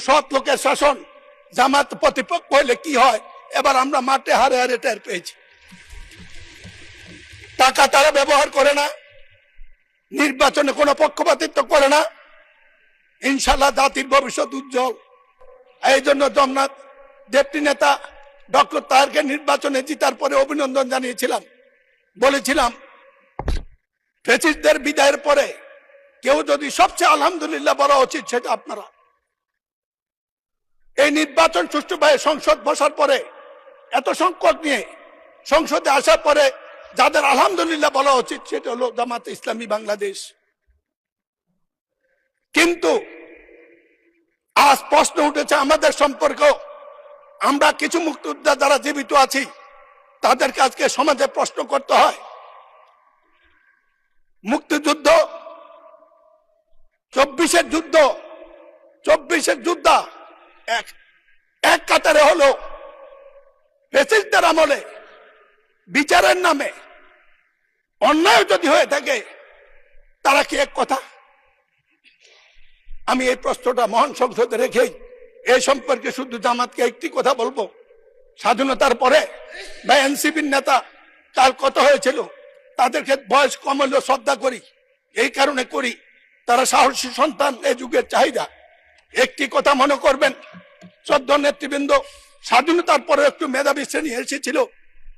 সৎ লোকের শাসন, জামাত প্রতিপক্ষ হইলে কি হয় এবার আমরা মাঠে হারে হারে টের পেয়েছি। টাকা তারা ব্যবহার করে না, নির্বাচনে কোনো পক্ষপাতিত্ব করে না। ইনশাল্লাহ জাতির ভবিষ্যৎ উজ্জ্বল। এই জন্য জগন্নাথ ডেপুটি নেতা ডক্টর তাহেরকে নির্বাচনে জিতার পরে অভিনন্দন জানিয়েছিলাম। বলেছিলাম ফ্যাসিস্টদের বিদায়ের পরে কেউ যদি সবচেয়ে আলহামদুলিল্লাহ বলা উচিত সেটা আপনারা। এই নির্বাচন সুষ্ঠুভাবে সংসদ বসার পরে এত সংকট নিয়ে সংসদে আসার পরে যাদের আলহামদুলিল্লাহ বলা উচিত সেটা হলো জামাত ইসলামী বাংলাদেশ। কিন্তু আজ প্রশ্ন উঠেছে আমাদের সম্পর্ক। আমরা কিছু মুক্তিযোদ্ধা যারা জীবিত আছি তাদের কাছে সমাজে প্রশ্ন করতে হয়। মুক্তিযুদ্ধ 24-এর যুদ্ধ, 24-এর যোদ্ধা এক কাতারে হলো ফ্যাসিস্টদের আমলে বিচারের নামে অন্যায় যদি হয়ে থাকে তারা কি এক কথা? আমি এই প্রশ্নটা মহান সংসদে রেখেই এই সম্পর্কে শুধু জামাতকে একটি কথা বলবো। স্বাধীনতার পরে বা এনসিপির নেতা কাল কথা হয়েছিল, তাদেরকে বয়স কম হলেও শ্রদ্ধা করি, এই কারণে করি তারা সাহসী সন্তান, এই যুগের চাহিদা। একটি কথা মনে করবেন, 14 নেতৃবৃন্দ স্বাধীনতার পরে একটু মেধাবী শ্রেণী এসেছিল,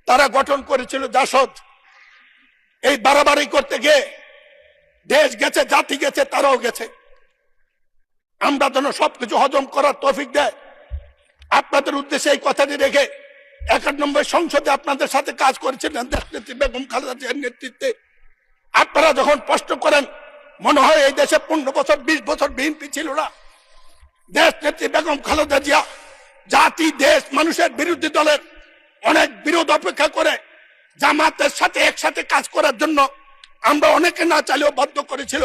তারা গঠন করেছিল জাসদ। এই বাড়াবাড়ি করতে গিয়ে দেশ গেছে, জাতি গেছে, তারাও গেছে। আমরা যেন সবকিছু হজম করার তৌফিক দেয়। আপনাদের উদ্দেশ্যে এই কথাটি রেখে 91 সংসদে আপনাদের সাথে কাজ করেছিলেন দেশনেত্রী বেগম খালেদা জিয়ার নেতৃত্বে। আপনারা যখন প্রশ্ন করেন মনে হয় এই দেশে 15 বছর 20 বছর বিএনপি ছিল না। দেশনেত্রী বেগম খালেদা জিয়া জাতি, দেশ, মানুষের বিরোধী দলের অনেক বিরোধ অপেক্ষা করে জামাতের সাথে একসাথে কাজ করার জন্য আমরা অনেকে না চাইলেও বাধ্য করেছিল।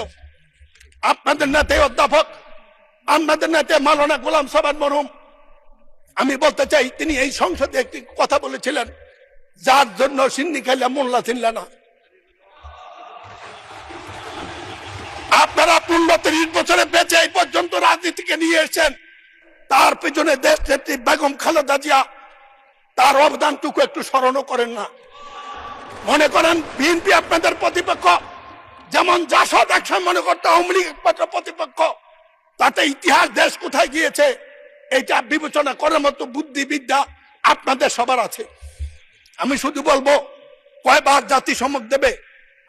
আপনাদের নেতা অধ্যাপক, আপনাদের নেতা মাওলানা গোলাম সাবান মরহুম, আমি বলতে চাই তিনি এই সংসদে একটি কথা বলেছিলেন, যার জন্য সিন্নি খাইলা মোল্লা চিনলা না। আপনারা 15-30 বছরে বেঁচে এই পর্যন্ত রাজনীতিকে নিয়ে এসেছেন, তার পিছনে দেশ নেত্রী বেগম খালেদা জিয়া তার অবদানটুকু একটু স্মরণও করেন না। মনে করেন বিএনপি আপনাদের প্রতিপক্ষ, যেমন জাসদ একসময় মনে করতে আওয়ামী লীগ একমাত্র প্রতিপক্ষ, তাতে ইতিহাস দেশ কোথায় গিয়েছে এইটা বিবেচনা করার মতো বুদ্ধিবিদ্যা আপনাদের সবার আছে। আমি শুধু বলবো, কয়বার জাতি সমক দেবে,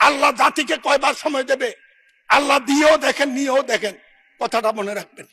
আল্লাহ জাতিকে কয়বার সময় দেবে, আল্লাহ দিয়েও দেখেন, নিয়েও দেখেন, কথাটা মনে রাখবেন।